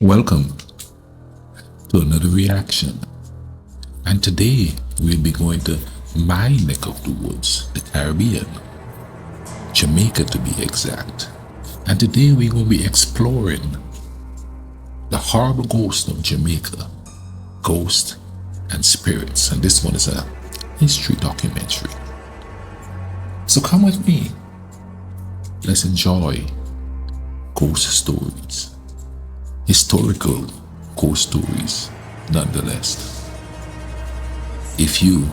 Welcome to another reaction. And today we'll be going to my neck of the woods, the Caribbean, Jamaica to be exact. And today we're going to be exploring the horrible ghost of Jamaica, ghosts and spirits. And this one is a history documentary. So come with me. Let's enjoy ghost stories. Historical ghost stories, nonetheless. If you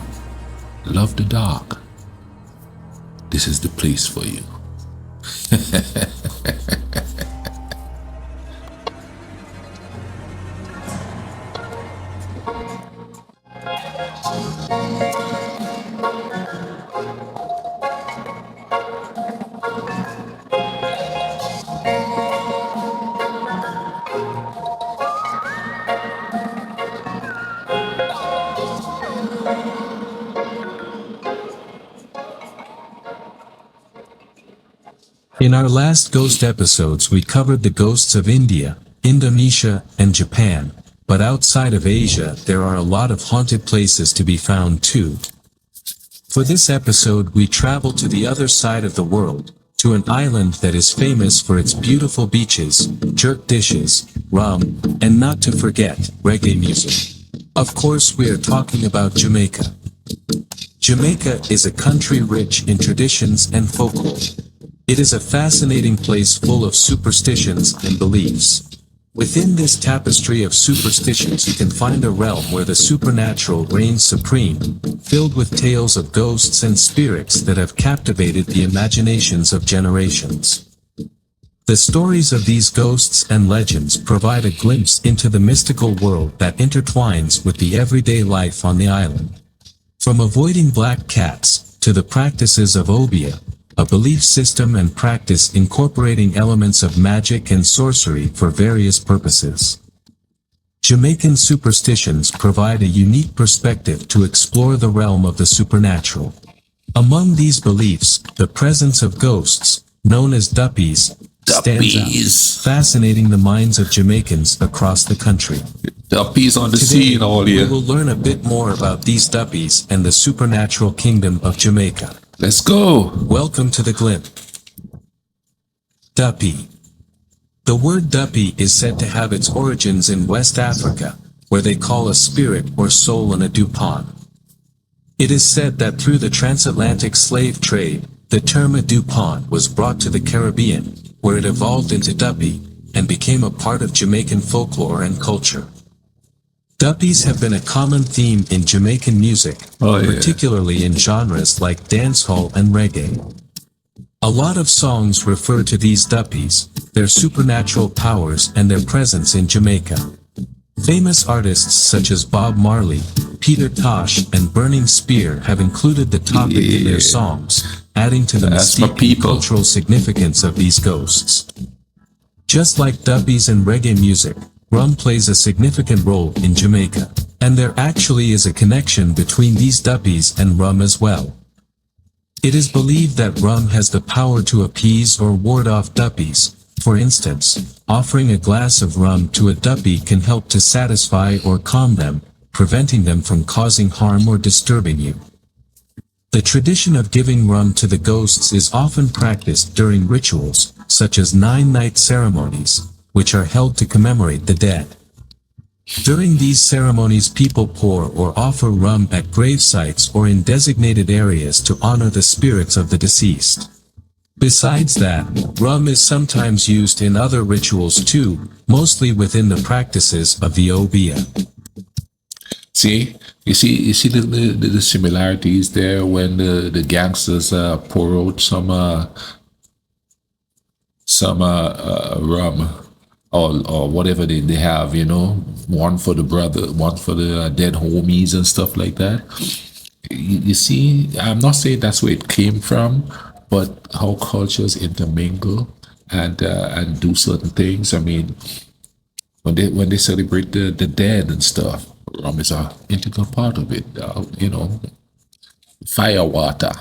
love the dark, this is the place for you. In our last ghost episodes we covered the ghosts of India, Indonesia, and Japan, but outside of Asia there are a lot of haunted places to be found too. For this episode we travel to the other side of the world, to an island that is famous for its beautiful beaches, jerk dishes, rum, and not to forget, reggae music. Of course we are talking about Jamaica. Jamaica is a country rich in traditions and folklore. It is a fascinating place full of superstitions and beliefs. Within this tapestry of superstitions you can find a realm where the supernatural reigns supreme, filled with tales of ghosts and spirits that have captivated the imaginations of generations. The stories of these ghosts and legends provide a glimpse into the mystical world that intertwines with the everyday life on the island. From avoiding black cats, to the practices of obia, a belief system and practice incorporating elements of magic and sorcery for various purposes. Jamaican superstitions provide a unique perspective to explore the realm of the supernatural. Among these beliefs, the presence of ghosts, known as duppies, stands out, fascinating the minds of Jamaicans across the country. Duppies on the Today, scene all we here. will learn a bit more about these duppies and the supernatural kingdom of Jamaica. Let's go. Welcome to the Glimp. Duppy. The word duppy is said to have its origins in West Africa, where they call a spirit or soul an adupon. It is said that through the transatlantic slave trade, the term adupon was brought to the Caribbean, where it evolved into duppy, and became a part of Jamaican folklore and culture. Duppies have been a common theme in Jamaican music, particularly in genres like dancehall and reggae. A lot of songs refer to these duppies, their supernatural powers and their presence in Jamaica. Famous artists such as Bob Marley, Peter Tosh and Burning Spear have included the topic in their songs, adding to the mystique and cultural significance of these ghosts. Just like duppies and reggae music, rum plays a significant role in Jamaica, and there actually is a connection between these duppies and rum as well. It is believed that rum has the power to appease or ward off duppies. For instance, offering a glass of rum to a duppy can help to satisfy or calm them, preventing them from causing harm or disturbing you. The tradition of giving rum to the ghosts is often practiced during rituals, such as 9-night ceremonies, which are held to commemorate the dead. During these ceremonies people pour or offer rum at grave sites or in designated areas to honor the spirits of the deceased. Besides that, rum is sometimes used in other rituals too, mostly within the practices of the obia. You see the similarities there when the gangsters pour out some rum. Or whatever they have, one for the brother, one for the dead homies and stuff like that. You see, I'm not saying that's where it came from, but how cultures intermingle and do certain things. I mean, when they celebrate the dead and stuff, rum is an integral part of it. Fire water.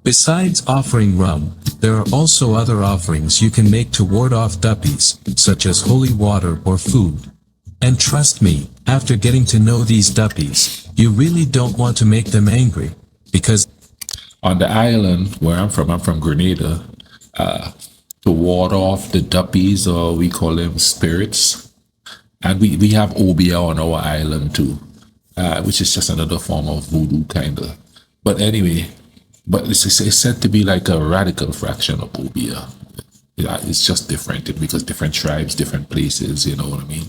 Besides offering rum, there are also other offerings you can make to ward off duppies, such as holy water or food. And trust me, after getting to know these duppies, you really don't want to make them angry, because On the island where I'm from Grenada, to ward off the duppies, or we call them spirits, and we have obia on our island too, which is just another form of voodoo kind of. But anyway, but it's said to be like a radical fraction of obia. Yeah, it's just different because different tribes, different places, you know what I mean?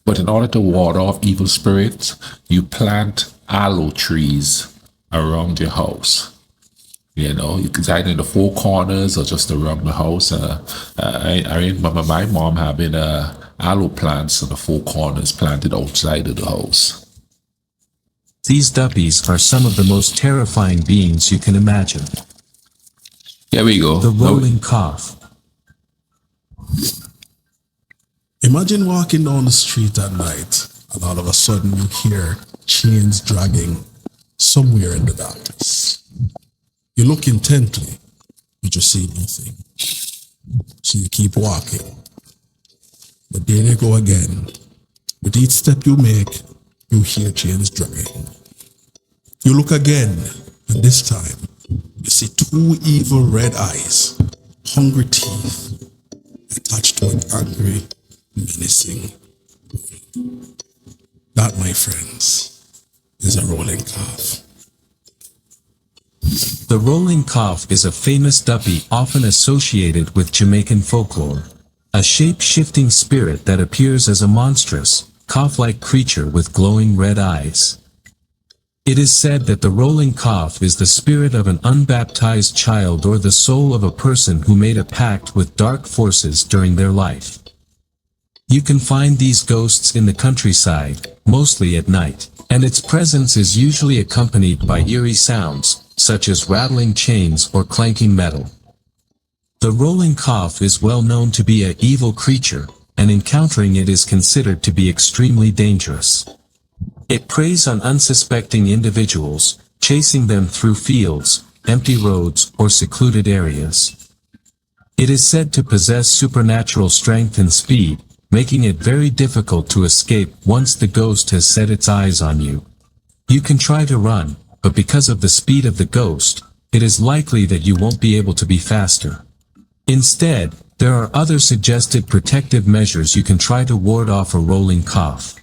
But in order to ward off evil spirits, you plant aloe trees around your house. You know, you could either in the four corners or just around the house. I remember my mom having aloe plants on the four corners planted outside of the house. these duppies are some of the most terrifying beings you can imagine. Here we go. The rolling cough. Imagine walking down the street at night and all of a sudden you hear chains dragging somewhere in the darkness. You look intently, but you see nothing. So you keep walking. But there they go again. With each step you make, you hear chains dragging. You look again, and this time, you see two evil red eyes, hungry teeth, attached to an angry, menacing. That, my friends, is a rolling cough. The rolling cough is a famous duppy often associated with Jamaican folklore. A shape-shifting spirit that appears as a monstrous, cough-like creature with glowing red eyes. It is said that the rolling cough is the spirit of an unbaptized child or the soul of a person who made a pact with dark forces during their life. You can find these ghosts in the countryside, mostly at night, and its presence is usually accompanied by eerie sounds, such as rattling chains or clanking metal. The rolling cough is well known to be an evil creature, and encountering it is considered to be extremely dangerous. It preys on unsuspecting individuals, chasing them through fields, empty roads, or secluded areas. It is said to possess supernatural strength and speed, making it very difficult to escape once the ghost has set its eyes on you. You can try to run, but because of the speed of the ghost, it is likely that you won't be able to be faster. Instead, there are other suggested protective measures you can try to ward off a rolling cough.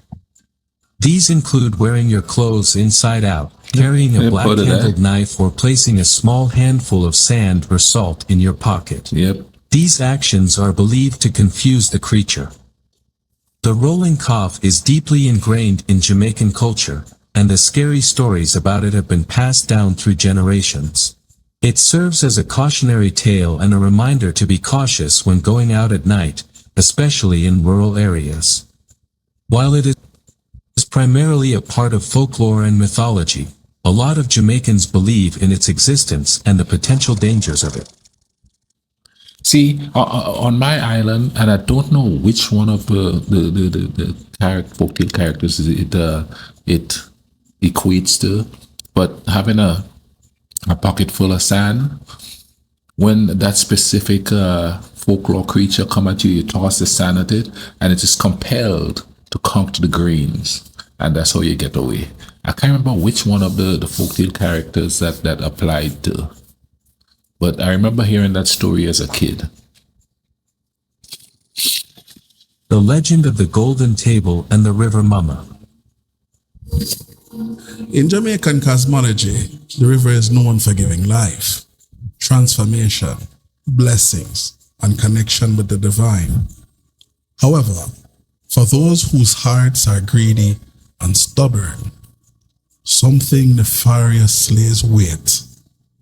These include wearing your clothes inside out, carrying a black-handled knife, or placing a small handful of sand or salt in your pocket. Yep. These actions are believed to confuse the creature. The rolling cough is deeply ingrained in Jamaican culture, and the scary stories about it have been passed down through generations. It serves as a cautionary tale and a reminder to be cautious when going out at night, especially in rural areas. While it is primarily a part of folklore and mythology, a lot of Jamaicans believe in its existence and the potential dangers of it. See, on my island, and I don't know which one of the folktale characters it equates to, but having a pocket full of sand, when that specific folklore creature come at you, you toss the sand at it, and it is compelled to come to the greens, and that's how you get away. I can't remember which one of the folktale characters that applied to, but I remember hearing that story as a kid. The legend of the Golden Table and the River Mama. In Jamaican cosmology, the river is known for giving life, transformation, blessings, and connection with the divine. However, for those whose hearts are greedy and stubborn, something nefarious lays wait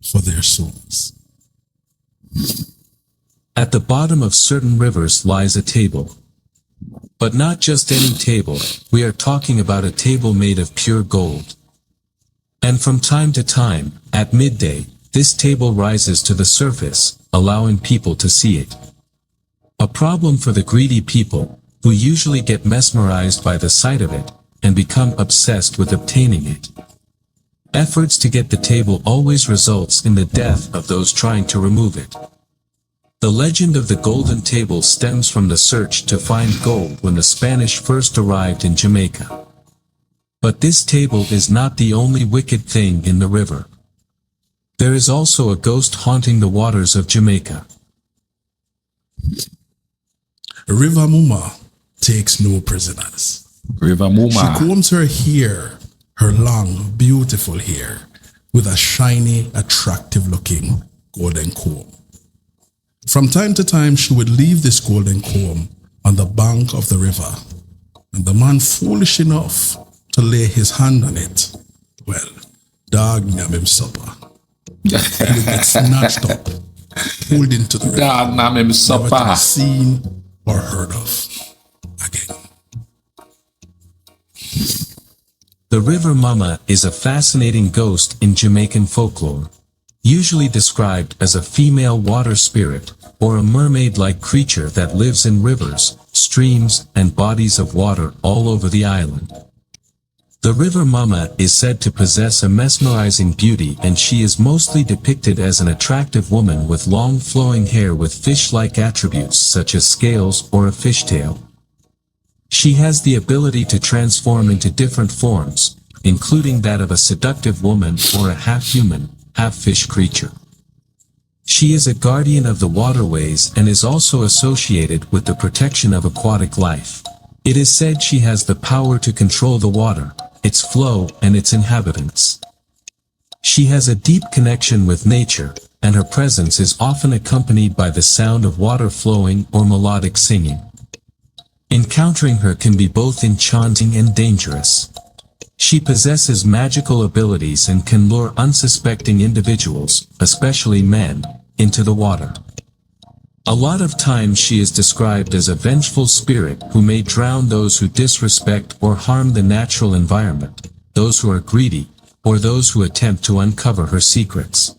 for their souls. At the bottom of certain rivers lies a table. But not just any table, we are talking about a table made of pure gold. And from time to time, at midday, this table rises to the surface, allowing people to see it. A problem for the greedy people, who usually get mesmerized by the sight of it, and become obsessed with obtaining it. Efforts to get the table always results in the death of those trying to remove it. The legend of the golden table stems from the search to find gold when the Spanish first arrived in Jamaica. But this table is not the only wicked thing in the river. There is also a ghost haunting the waters of Jamaica. River Muma takes no prisoners. River She Muma. combs her hair, her long, beautiful hair, with a shiny, attractive-looking golden comb. From time to time, she would leave this golden comb on the bank of the river, and the man foolish enough to lay his hand on it, well, dog nam him supper. He would get snatched up, pulled into the river, Dog nam him never to be supper. seen or heard of again. The River Mama is a fascinating ghost in Jamaican folklore, usually described as a female water spirit, or a mermaid-like creature that lives in rivers, streams, and bodies of water all over the island. The River Mama is said to possess a mesmerizing beauty, and she is mostly depicted as an attractive woman with long flowing hair with fish-like attributes such as scales or a fishtail. She has the ability to transform into different forms, including that of a seductive woman or a half-human, half-fish creature. She is a guardian of the waterways and is also associated with the protection of aquatic life. It is said she has the power to control the water, its flow, and its inhabitants. She has a deep connection with nature, and her presence is often accompanied by the sound of water flowing or melodic singing. Encountering her can be both enchanting and dangerous. She possesses magical abilities and can lure unsuspecting individuals, especially men, into the water. A lot of times she is described as a vengeful spirit who may drown those who disrespect or harm the natural environment, those who are greedy, or those who attempt to uncover her secrets.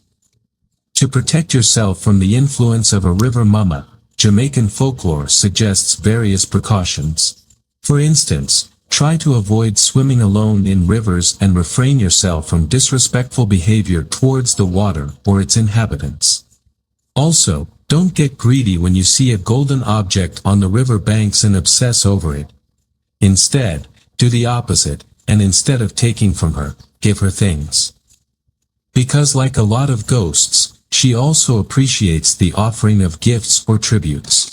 To protect yourself from the influence of a river mama, Jamaican folklore suggests various precautions. For instance, try to avoid swimming alone in rivers and refrain yourself from disrespectful behavior towards the water or its inhabitants. Also, don't get greedy when you see a golden object on the river banks and obsess over it. Instead, do the opposite, and instead of taking from her, give her things. Because like a lot of ghosts, she also appreciates the offering of gifts or tributes.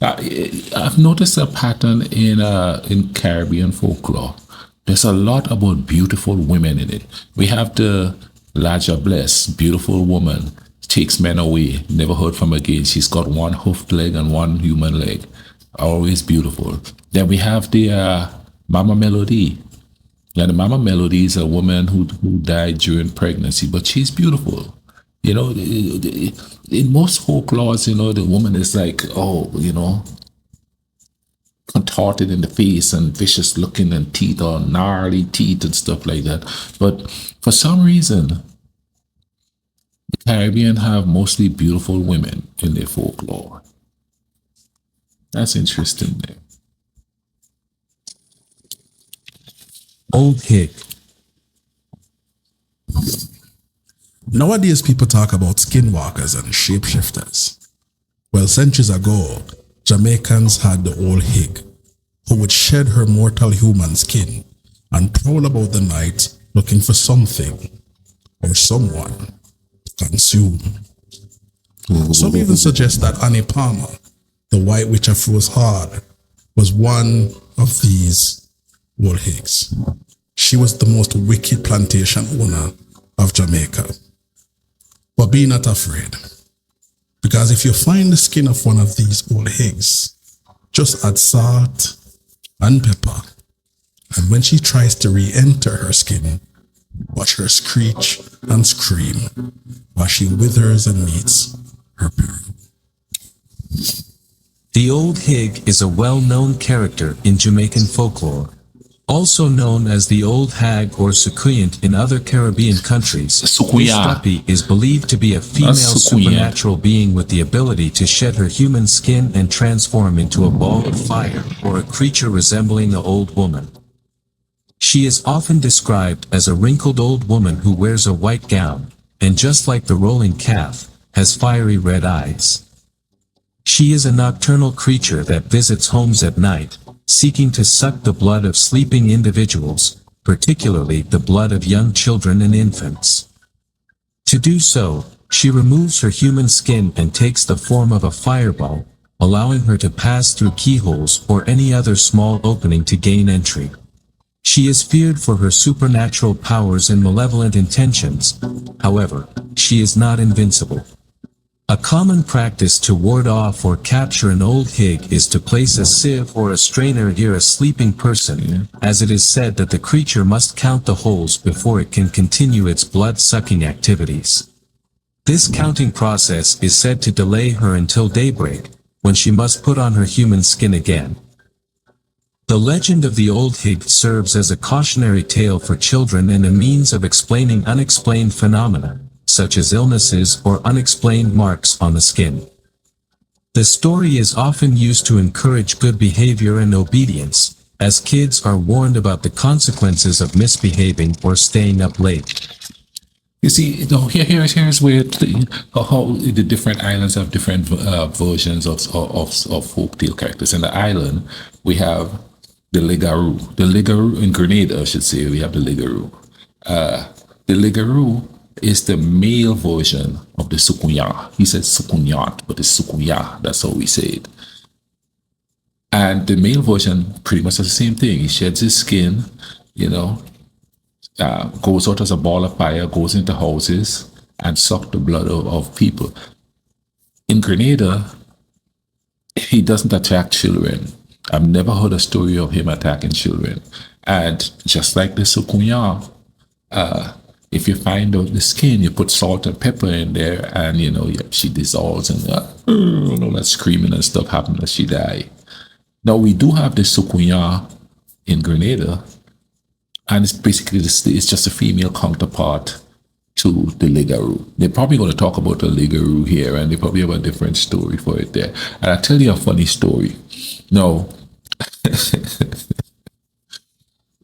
I've noticed a pattern in Caribbean folklore. There's a lot about beautiful women in it. We have the Laja Bless, beautiful woman, takes men away, never heard from again. She's got one hoofed leg and one human leg. Always beautiful. Then we have the Mama Melody. Now the Mama Melody is a woman who died during pregnancy, but she's beautiful. You know, in most folklores, you know, the woman is like, oh, you know, contorted in the face and vicious looking and teeth or gnarly teeth and stuff like that. But for some reason, the Caribbean have mostly beautiful women in their folklore. That's interesting there. Old Hig. Nowadays, people talk about skinwalkers and shapeshifters. Well, centuries ago, Jamaicans had the old Hig, who would shed her mortal human skin and prowl about the night looking for something or someone to consume. Some even suggest that Annie Palmer, the white witch of Rose Hard, was one of these old Higs. She was the most wicked plantation owner of Jamaica. But be not afraid, because if you find the skin of one of these old Higs, just add salt and pepper, and when she tries to re-enter her skin, watch her screech and scream while she withers and meets her parent. The Old Hig is a well-known character in Jamaican folklore. Also known as the Old Hag or Sucuyant in other Caribbean countries, this puppy is believed to be a female supernatural being with the ability to shed her human skin and transform into a ball of fire or a creature resembling the old woman. She is often described as a wrinkled old woman who wears a white gown, and just like the rolling calf, has fiery red eyes. She is a nocturnal creature that visits homes at night, seeking to suck the blood of sleeping individuals, particularly the blood of young children and infants. To do so, she removes her human skin and takes the form of a fireball, allowing her to pass through keyholes or any other small opening to gain entry. She is feared for her supernatural powers and malevolent intentions. However, she is not invincible. A common practice to ward off or capture an old hig is to place a sieve or a strainer near a sleeping person, as it is said that the creature must count the holes before it can continue its blood-sucking activities. This counting process is said to delay her until daybreak, when she must put on her human skin again. The legend of the old hig serves as a cautionary tale for children and a means of explaining unexplained phenomena, such as illnesses or unexplained marks on the skin. The story is often used to encourage good behavior and obedience, as kids are warned about the consequences of misbehaving or staying up late. You see, here's where how the different islands have different versions of folktale characters. In the island, we have the Ligaroo. The Ligaroo in Grenada, I should say, we have the Ligaroo. The Ligaroo is the male version of the Sukunya. He said Sukunyat, but it's Sukunya. That's how we say it. And the male version pretty much does the same thing. He sheds his skin, goes out as a ball of fire, goes into houses, and sucks the blood of people. In Grenada, he doesn't attack children. I've never heard a story of him attacking children. And just like the Sukunya, if you find out the skin, you put salt and pepper in there, and she dissolves, and all that screaming and stuff happens as she dies. Now we do have the Sukunya in Grenada, and it's basically it's just a female counterpart to the Ligaroo. They're probably going to talk about the Ligaroo here, and they probably have a different story for it there. And I'll tell you a funny story. Now,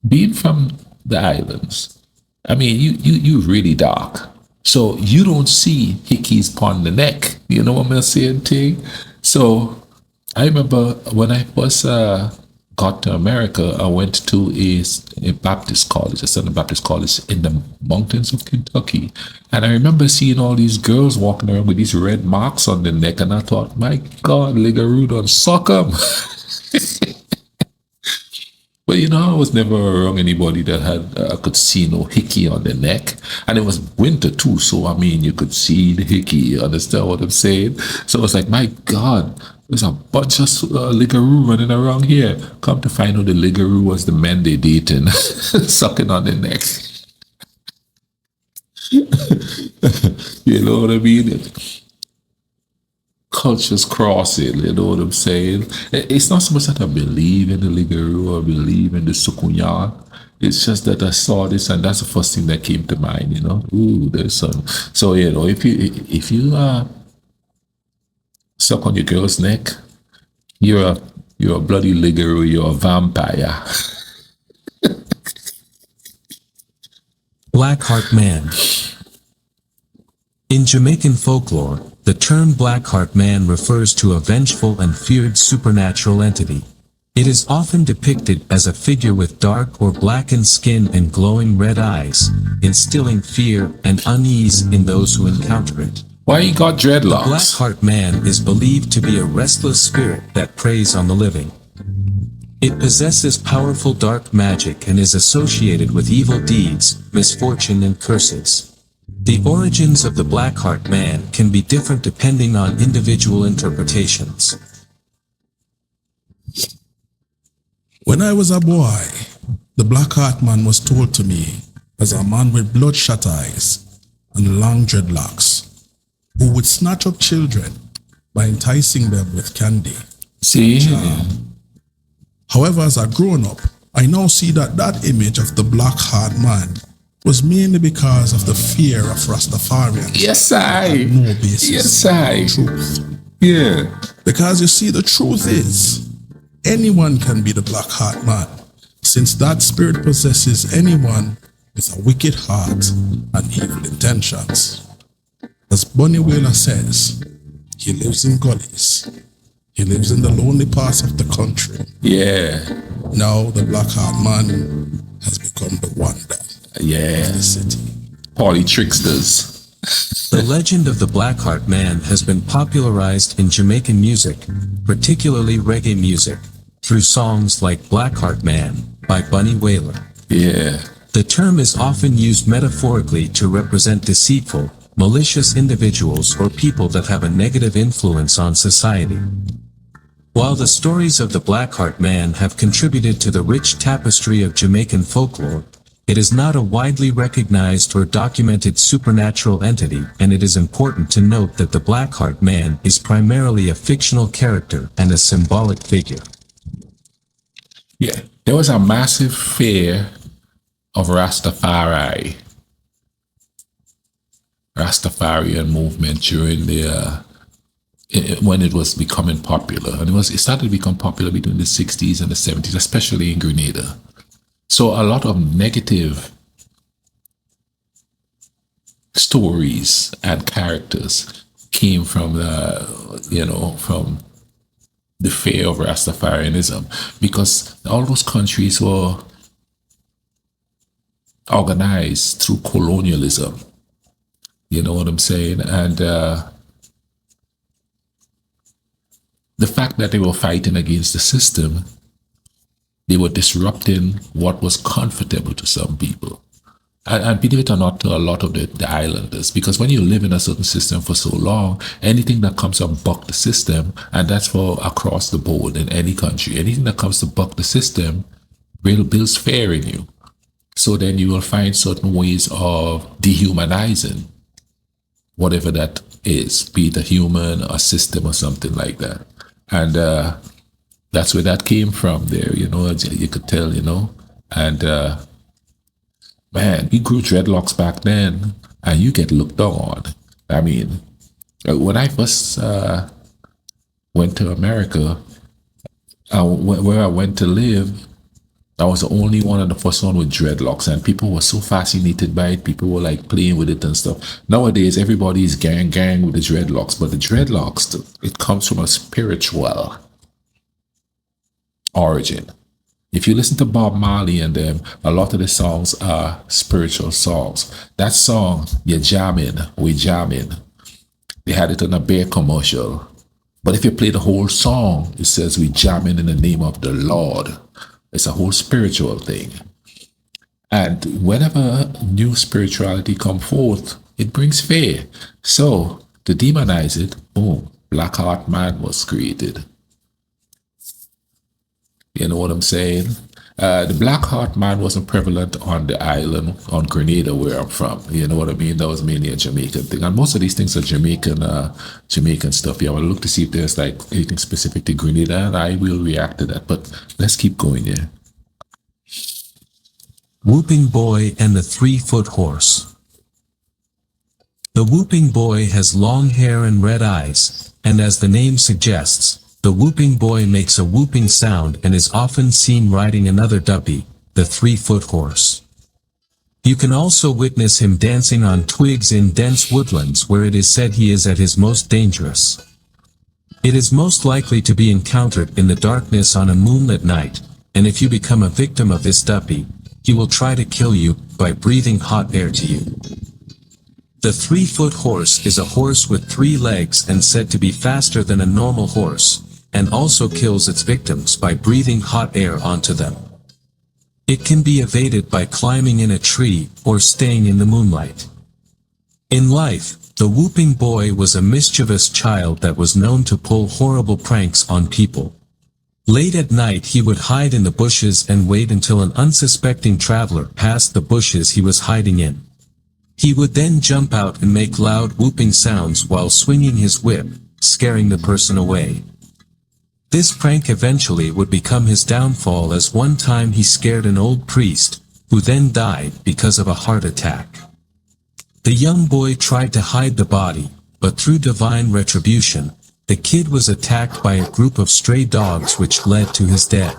being from the islands, I mean, you really dark. So you don't see hickeys upon the neck. You know what I'm saying, thing? So I remember when I first got to America, I went to a Baptist college, a Southern Baptist college in the mountains of Kentucky. And I remember seeing all these girls walking around with these red marks on their neck. And I thought, my God, Ligaroo done suck 'em. But I was never around anybody that had could see no hickey on their neck, and it was winter too. So I mean, you could see the hickey. You understand what I'm saying? So I was like, my God, there's a bunch of Ligaroo running around here. Come to find out, the Ligaroo was the men they dating, sucking on their neck. You know what I mean? Cultures crossing, you know what I'm saying? It's not so much that I believe in the Ligaroo or believe in the Sukunya. It's just that I saw this, and that's the first thing that came to mind. Ooh, there's some. So if you suck on your girl's neck, you're a bloody Ligaroo. You're a vampire. Blackheart Man. In Jamaican folklore, the term Blackheart Man refers to a vengeful and feared supernatural entity. It is often depicted as a figure with dark or blackened skin and glowing red eyes, instilling fear and unease in those who encounter it. Why he got dreadlocks? Blackheart Man is believed to be a restless spirit that preys on the living. It possesses powerful dark magic and is associated with evil deeds, misfortune, and curses. The origins of the Blackheart Man can be different depending on individual interpretations. When I was a boy, the Blackheart Man was told to me as a man with bloodshot eyes and long dreadlocks, who would snatch up children by enticing them with candy. See? However, as a grown-up, I now see that image of the Blackheart Man was mainly because of the fear of Rastafarians. Yes, I. No basis. Yes, I. Truth. Yeah. Because you see, the truth is, anyone can be the Blackheart Man. since that spirit possesses anyone with a wicked heart and evil intentions. As Bunny Wailer says, he lives in gullies. He lives in the lonely parts of the country. Yeah. Now the Black Heart Man has become the wonder Yeah. of the city. Party tricksters. The legend of the Blackheart Man has been popularized in Jamaican music, particularly reggae music, through songs like Blackheart Man by Bunny Wailer. Yeah. The term is often used metaphorically to represent deceitful, malicious individuals or people that have a negative influence on society. While the stories of the Blackheart Man have contributed to the rich tapestry of Jamaican folklore, it is not a widely recognized or documented supernatural entity, and it is important to note that the Blackheart Man is primarily a fictional character and a symbolic figure. Yeah. There was a massive fear of Rastafarian movement during the when it was becoming popular, and it started to become popular between the 60s and the 70s, especially in Grenada. So a lot of negative stories and characters came from from the fear of Rastafarianism, because all those countries were organized through colonialism. You know what I'm saying? And the fact that they were fighting against the system, they were disrupting what was comfortable to some people. And believe it or not, to a lot of the islanders, because when you live in a certain system for so long, anything that comes to buck the system, and that's for across the board in any country, anything that comes to buck the system builds fear in you. So then you will find certain ways of dehumanizing whatever that is, be it a human, a system, or something like that. And that's where that came from there, you could tell, and man, we grew dreadlocks back then, and you get looked on. I mean, when I first went to America, where I went to live, I was the only one and the first one with dreadlocks, and people were so fascinated by it. People were like playing with it and stuff. Nowadays, everybody is gang with the dreadlocks, but the dreadlocks, it comes from a spiritual origin. If you listen to Bob Marley and them, a lot of the songs are spiritual songs. That song, "You're Jamming, We Jamming," they had it on a beer commercial. But if you play the whole song, it says we jamming in the name of the Lord. It's a whole spiritual thing. And whenever new spirituality come forth, it brings fear. So to demonize it, boom, Black Heart Man was created. You know what I'm saying? The Black Heart Man wasn't prevalent on the island, on Grenada, where I'm from. You know what I mean? That was mainly a Jamaican thing. And most of these things are Jamaican stuff. Yeah, I want to look to see if there's like anything specific to Grenada, and I will react to that. But let's keep going, yeah. Whooping Boy and the 3-Foot Horse. The Whooping Boy has long hair and red eyes, and as the name suggests, the Whooping Boy makes a whooping sound and is often seen riding another duppy, the 3-foot horse. You can also witness him dancing on twigs in dense woodlands where it is said he is at his most dangerous. It is most likely to be encountered in the darkness on a moonlit night, and if you become a victim of this duppy, he will try to kill you by breathing hot air to you. The 3-foot horse is a horse with 3 legs and said to be faster than a normal horse, and also kills its victims by breathing hot air onto them. It can be evaded by climbing in a tree or staying in the moonlight. In life, the Whooping Boy was a mischievous child that was known to pull horrible pranks on people. Late at night he would hide in the bushes and wait until an unsuspecting traveler passed the bushes he was hiding in. He would then jump out and make loud whooping sounds while swinging his whip, scaring the person away. This prank eventually would become his downfall, as one time he scared an old priest, who then died because of a heart attack. The young boy tried to hide the body, but through divine retribution, the kid was attacked by a group of stray dogs which led to his death.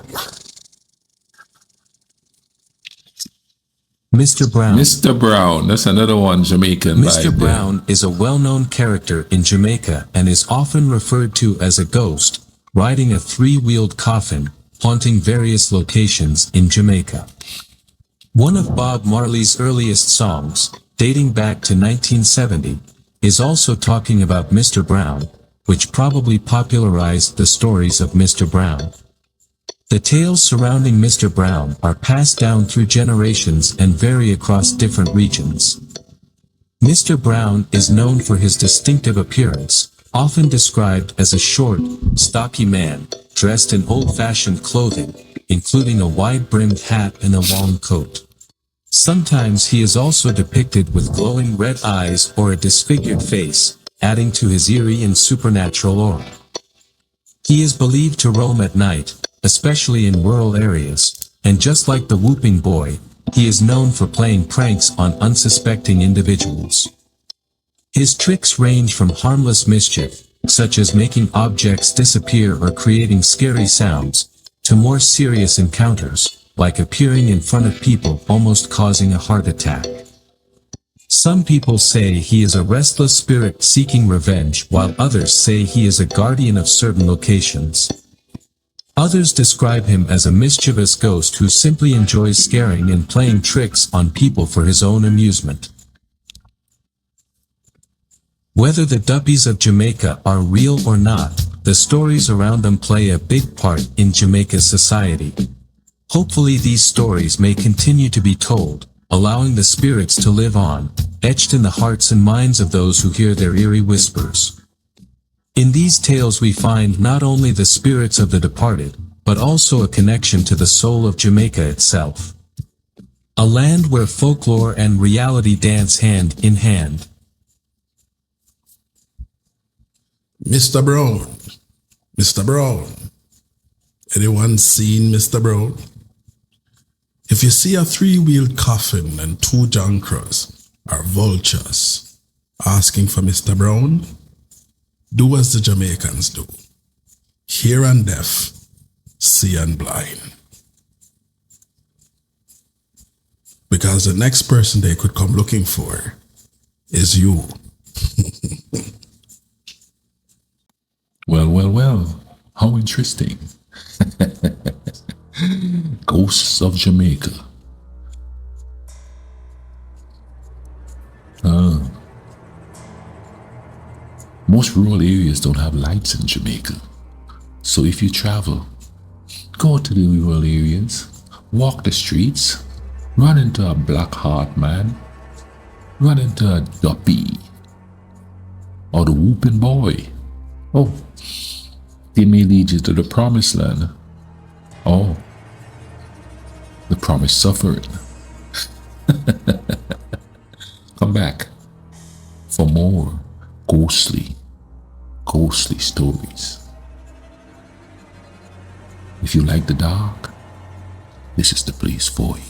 Mr. Brown. Mr. Brown, that's another one Jamaican Mr. vibe there. Brown is a well-known character in Jamaica and is often referred to as a ghost, riding a three-wheeled coffin, haunting various locations in Jamaica. One of Bob Marley's earliest songs, dating back to 1970, is also talking about Mr. Brown, which probably popularized the stories of Mr. Brown. The tales surrounding Mr. Brown are passed down through generations and vary across different regions. Mr. Brown is known for his distinctive appearance, often described as a short, stocky man, dressed in old-fashioned clothing, including a wide-brimmed hat and a long coat. Sometimes he is also depicted with glowing red eyes or a disfigured face, adding to his eerie and supernatural aura. He is believed to roam at night, especially in rural areas, and just like the Whooping Boy, he is known for playing pranks on unsuspecting individuals. His tricks range from harmless mischief, such as making objects disappear or creating scary sounds, to more serious encounters, like appearing in front of people almost causing a heart attack. Some people say he is a restless spirit seeking revenge, while others say he is a guardian of certain locations. Others describe him as a mischievous ghost who simply enjoys scaring and playing tricks on people for his own amusement. Whether the Duppies of Jamaica are real or not, the stories around them play a big part in Jamaica's society. Hopefully these stories may continue to be told, allowing the spirits to live on, etched in the hearts and minds of those who hear their eerie whispers. In these tales we find not only the spirits of the departed, but also a connection to the soul of Jamaica itself. A land where folklore and reality dance hand in hand. Mr. Brown. Mr. Brown. Anyone seen Mr. Brown? If you see a three-wheeled coffin and two junkers, or vultures, asking for Mr. Brown, do as the Jamaicans do. Hear and deaf, see and blind. Because the next person they could come looking for is you. Well, how interesting. Ghosts of Jamaica. Most rural areas don't have lights in Jamaica. So if you travel, go to the rural areas, walk the streets, run into a black heart man, run into a duppy, or the whooping boy. Oh, they may lead you to the promised land. Oh, the promised suffering. Come back for more ghostly stories. If you like the dark, this is the place for you.